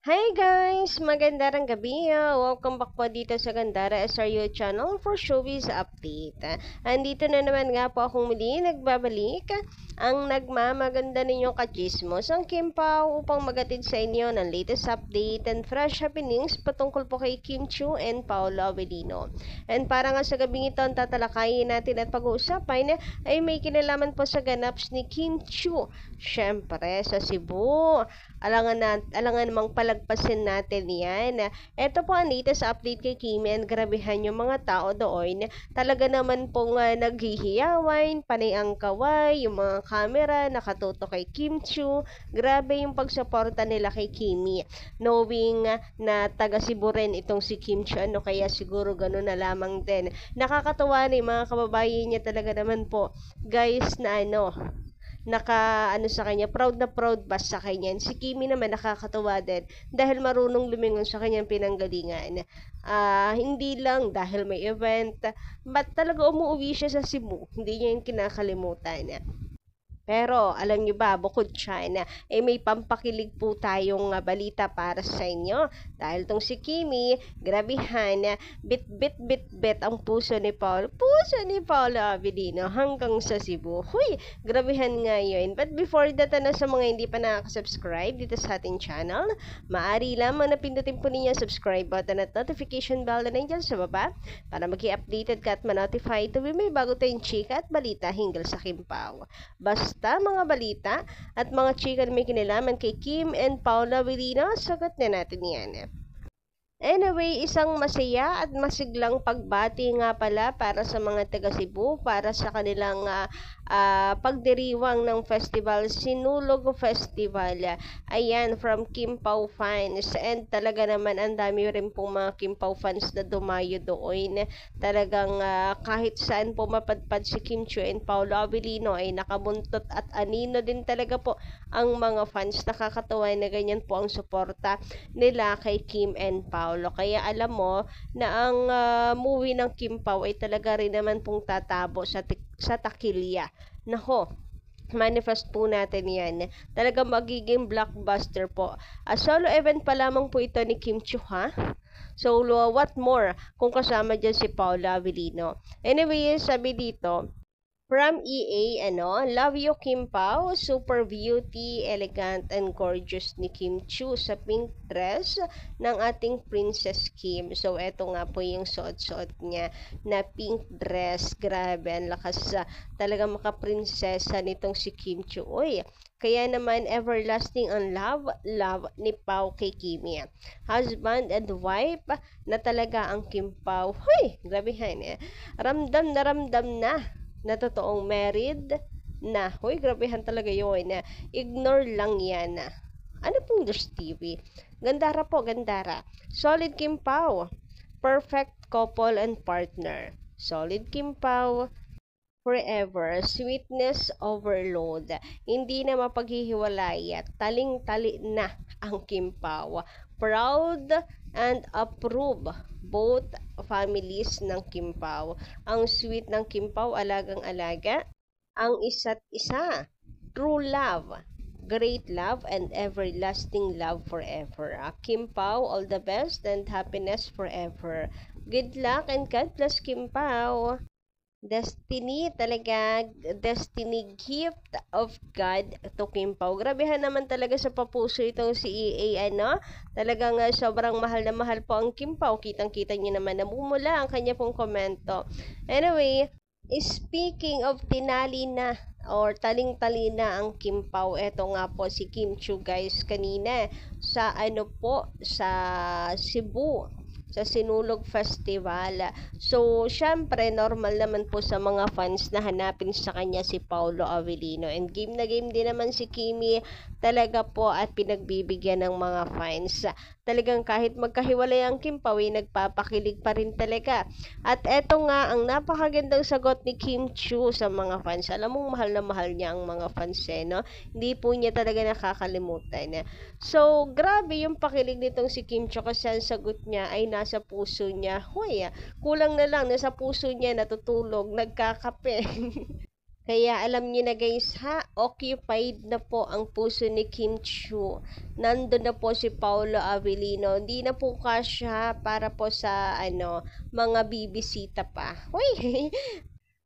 Hi guys! Magandang gabi. Welcome back po dito sa Gandara SRU channel for showbiz update. Andito na naman nga po akong muli nagbabalik ang nagmamaganda ninyong kachismos ang Kim Pao upang magatid sa inyo ng latest update and fresh happenings patungkol po kay Kim Chiu and Paolo Avellino. And para nga sa gabing ito ang tatalakayin natin at pag-uusapan ay may kinalaman po sa ganaps ni Kim Chiu. Syempre sa Cebu. Alangan namang palagpasin natin yan. Ito po ang latest update kay Kimi and grabehan yung mga tao doon. Talaga naman pong naghihiyawan, panay ang kaway, yung mga camera nakatuto kay Kim Chiu. Grabe yung pagsuporta nila kay Kimi. Knowing na taga Cebu rin itong si Kim Chiu, ano kaya siguro gano'n na lamang din. Nakakatawa na yung mga kababayan niya talaga naman po. Guys na sa kanya, proud na proud ba sa kanya. Si Kimi naman nakakatuwa din dahil marunong lumingon sa kanyang pinanggalingan. Hindi lang dahil may event, but talaga umuwi siya sa Cebu. Hindi niya yung kinakalimutan. Pero, alam nyo ba, bukod dyan, may pampakilig po tayong balita para sa inyo. Dahil tong si Kimi, grabihan, bit ang puso ni Paolo. Puso ni Paolo Avellino hanggang sa Cebu. Huy, grabihan nga yun. But before that, sa mga hindi pa nakaka-subscribe dito sa ating channel, maaari lamang na pindutin po ninyo subscribe button at notification bell na nandiyan sa baba para mag-i-updated ka at ma-notify tuwing may bago tayong chika at balita hinggil sa Kim Pao. Basta mga balita at mga chika na may kinalaman kay Kim and Paolo Avellino, sagot na natin yan. Anyway, isang masaya at masiglang pagbati nga pala para sa mga taga Cebu para sa kanilang pagdiriwang ng festival, Sinulog Festival. Ayan, from Kim Pao fans. And talaga naman ang dami rin pong mga Kim Pao fans na dumayo doon. Talagang kahit saan po mapadpad si Kim Chiu and Paolo Avellino ay nakabuntot at anino din talaga po ang mga fans. Nakakatawa na ganyan po ang suporta nila kay Kim and Paolo. Kaya alam mo na ang movie ng Kim Pao ay talaga rin naman pong tatabo sa takilya. Nako, manifest po natin yan. Talaga magiging blockbuster po. Solo event pa lamang po ito ni Kim Chiu, ha? So, what more kung kasama dyan si Paolo Avellino. Anyway, sabi dito, from EA, love you Kim Pao, super beauty, elegant and gorgeous ni Kim Chiu sa pink dress ng ating Princess Kim. So, eto nga po yung suot-suot niya na pink dress. Grabe, ang lakas talaga makaprinsesa nitong si Kim Chiu. Uy, kaya naman everlasting ang love ni Pao kay Kimi. Husband and wife na talaga ang Kim Pao. Huy, grabehan ramdam na totoong married na. Huy, grabehan talaga yun. Ignore lang yan. Ano pong Diyos TV? Gandara po, gandara. Solid Kim Pao. Perfect couple and partner. Solid Kim Pao. Forever. Sweetness overload. Hindi na mapaghihiwalay. Taling-tali na ang Kim Pao. Proud and approve both families ng Kim Pao. Ang sweet ng Kim Pao, alagang-alaga. Ang isa't isa. True love. Great love and everlasting love forever. Kim Pao, all the best and happiness forever. Good luck and God bless Kim Pao. Destiny, talaga, destiny gift of God to Kim Pao. Grabehan naman talaga sa papuso itong si EA, Talagang sobrang mahal na mahal po ang Kim Pao. Kitang-kita niyo naman namumula ang kanya pong komento. Anyway, speaking of tinali na or taling-tali na ang Kim Pao, eto nga po si Kim Chiu guys kanina sa sa Cebu sa Sinulog Festival. So, syempre, normal naman po sa mga fans na hanapin sa kanya si Paolo Avellino. And game na game din naman si Kimi talaga po at pinagbibigyan ng mga fans. Talagang kahit magkahiwalay ang Kim Pao, nagpapakilig pa rin talaga. At eto nga, ang napakagandang sagot ni Kim Chiu sa mga fans. Alam mo, mahal na mahal niya ang mga fans, Hindi po niya talaga nakakalimutan. So, grabe yung pakilig nitong si Kim Chiu kasi ang sagot niya ay nasa puso niya. Huy, kulang na lang, nasa puso niya, natutulog, nagkakape. Kaya alam niyo na guys ha, occupied na po ang puso ni Kim Chu. Nandun na po si Paolo Avellino. Hindi na po kasya para po sa mga bibisita pa. Uy,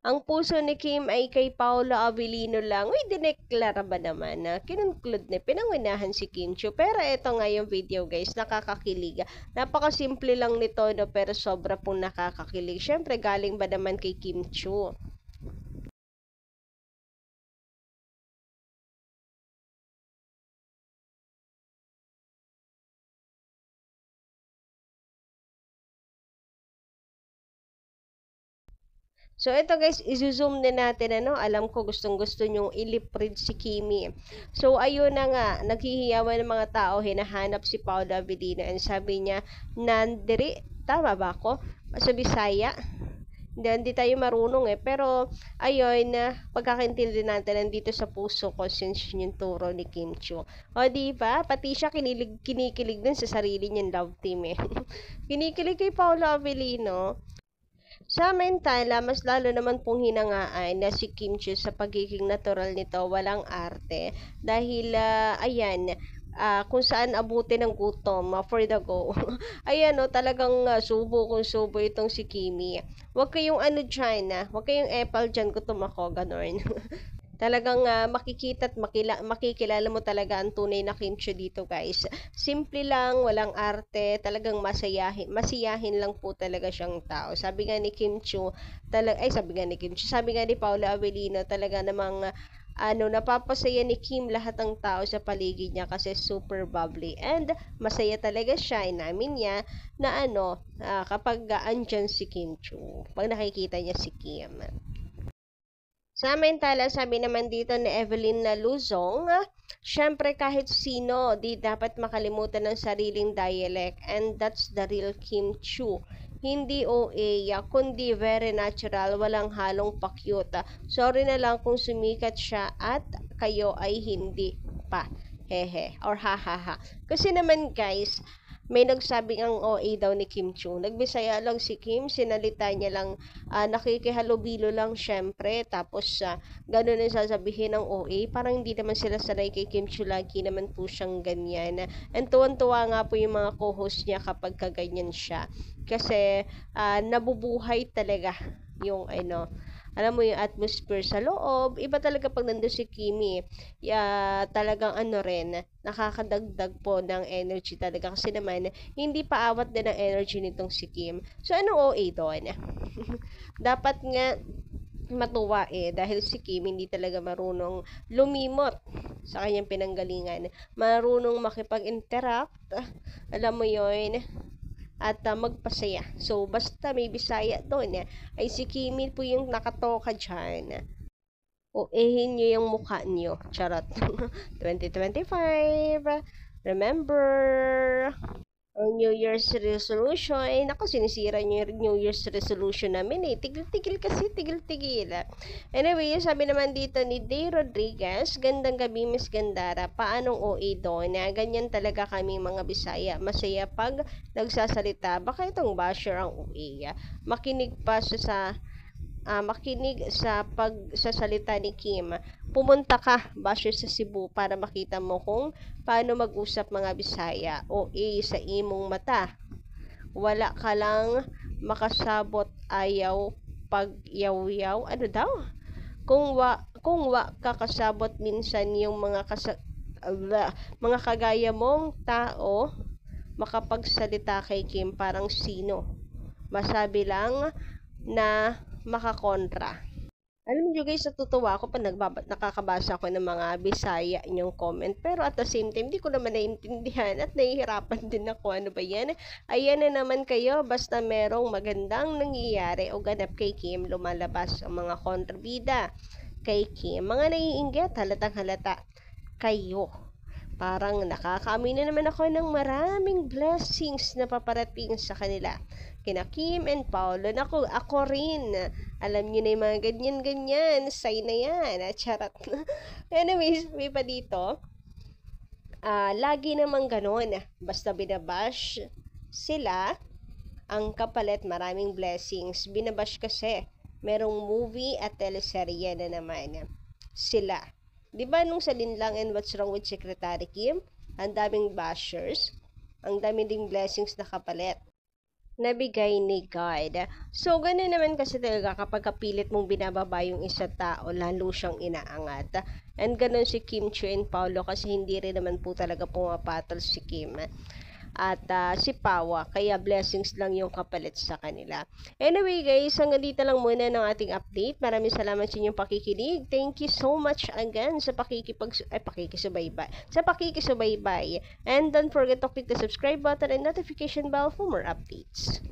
ang puso ni Kim ay kay Paolo Avellino lang. Uy, dineklara ba naman na kinunclude na pinangunahan si Kim Chu. Pero ito nga yung video guys, nakakakilig. Napakasimple lang nito no, pero sobra pong nakakakilig. Syempre galing ba naman kay Kim Chu. So, ito guys, i-zoom na natin, alam ko gustong-gusto nyong iliprid si Kimi. So, ayun na nga, naghihiyawan ng mga tao, hinahanap si Paolo Avellino, and sabi niya, nandiri, tama ba ako? Sa Bisaya? Hindi tayo marunong pero, ayun, pagkakaintindi natin, nandito sa puso ko, since yung turo ni Kim Chu. O, diba? Pati siya kinikilig din sa sarili niyang love team Kinikilig kay Paolo Avellino. Samantala, mas lalo naman pong hinangaan na si Kim Chiu sa pagiging natural nito, walang arte. Dahil, ayan, kung saan abutin ng gutom, for the go. Ayan, talagang subo kung subo itong si Kimi. Huwag kayong dyan, huwag kayong epal dyan, gutom ako, ganon. Talagang makikita at makikilala mo talaga ang tunay na Kim Chiu dito guys. Simple lang, walang arte, talagang masiyahin lang po talaga siyang tao. Sabi nga ni Kim Chiu, sabi nga ni Paolo Avellino, talaga namang napapasaya ni Kim lahat ng tao sa paligid niya kasi super bubbly. And masaya talaga siya, inamin niya na kapag andyan si Kim Chiu, pag nakikita niya si Kim. Samantala, sabi naman dito ni Evelyn na Luzong, syempre kahit sino, di dapat makalimutan ng sariling dialect, and that's the real Kim Chu. Hindi OA, kundi very natural, walang halong pa-cute. Sorry na lang kung sumikat siya at kayo ay hindi pa. Hehe, or hahaha. Kasi naman guys, may nagsabing ang OA daw ni Kim Chu. Nagbisaya lang si Kim, sinalita niya lang, nakikihalubilo lang syempre, tapos ganun ang sasabihin ng OA. Parang hindi naman sila sanay kay Kim Chu, lagi naman po siyang ganyan. And tuwan-tuwa nga po yung mga co-host niya kapag kaganyan siya. Kasi nabubuhay talaga yung alam mo yung atmosphere sa loob. Iba talaga pag nandun si Kimi. Talagang rin, nakakadagdag po ng energy talaga. Kasi naman, hindi pa awat din ang energy nitong si Kim. So, anong OA doon? Dapat nga matuwa dahil si Kim hindi talaga marunong lumimot sa kanyang pinanggalingan. Marunong makipag-interact. Alam mo yon at magpasaya. So, basta may Bisaya doon ay si Kimi po yung nakatoka dyan. Ehin nyo yung mukha nyo. Charot. 2025. Remember, ang New Year's resolution. Naku, sinisira nyo yung New Year's resolution namin Tigil-tigil kasi, tigil-tigil. Anyway, sabi naman dito ni Day Rodriguez, gandang gabi Miss Gandara, paanong OA doon? Ganyan talaga kami mga Bisaya. Masaya pag nagsasalita. Baka itong basher ang OA. Makinig sa pagsasalita ni Kim. Pumunta ka, basher sa Cebu, para makita mo kung paano mag-usap mga Bisaya. OA sa imong mata. Wala ka lang makasabot, ayaw pagyaw-yaw. Ano daw? Kung wa kakasabot minsan yung mga kagaya mong tao, makapagsalita kay Kim parang sino. Masabi lang na makakontra. Alam niyo guys, natutuwa ako pag nakakabasa ko ng mga Bisaya inyong comment. Pero at the same time, hindi ko naman naiintindihan at nahihirapan din ako. Ano ba yan? Ayan na naman kayo, basta merong magandang nangyayari o ganap kay Kim, lumalabas ang mga kontrabida kay Kim. Mga naiinggit, halatang halata kayo. Parang nakakaamin na naman ako ng maraming blessings na paparating sa kanila. Kina Kim and Paolo. Naku, ako rin. Alam niyo na yung mga ganyan-ganyan. Sign na yan. Charot. Anyways, may pa dito. Lagi namang ganon. Basta binabash sila, ang kapalit maraming blessings. Binabash kasi merong movie at teleserye na naman sila. Di ba nung sa Linlang and What's Wrong with Secretary Kim, ang daming bashers, ang daming ding blessings na kapalit nabigay ni God. So, ganun naman kasi talaga kapag kapilit mong binababa yung isang tao, lalo siyang inaangat. And ganun si Kim Chiu and Paolo kasi hindi rin naman po talaga pumapatol si Kim at si Pawa, kaya blessings lang yung kapalit sa kanila. Anyway guys, hanggang dito lang muna ng ating update. Maraming salamat sa inyong pakikinig. Thank you so much again sa pakikisubaybay. And don't forget to click the subscribe button and notification bell for more updates.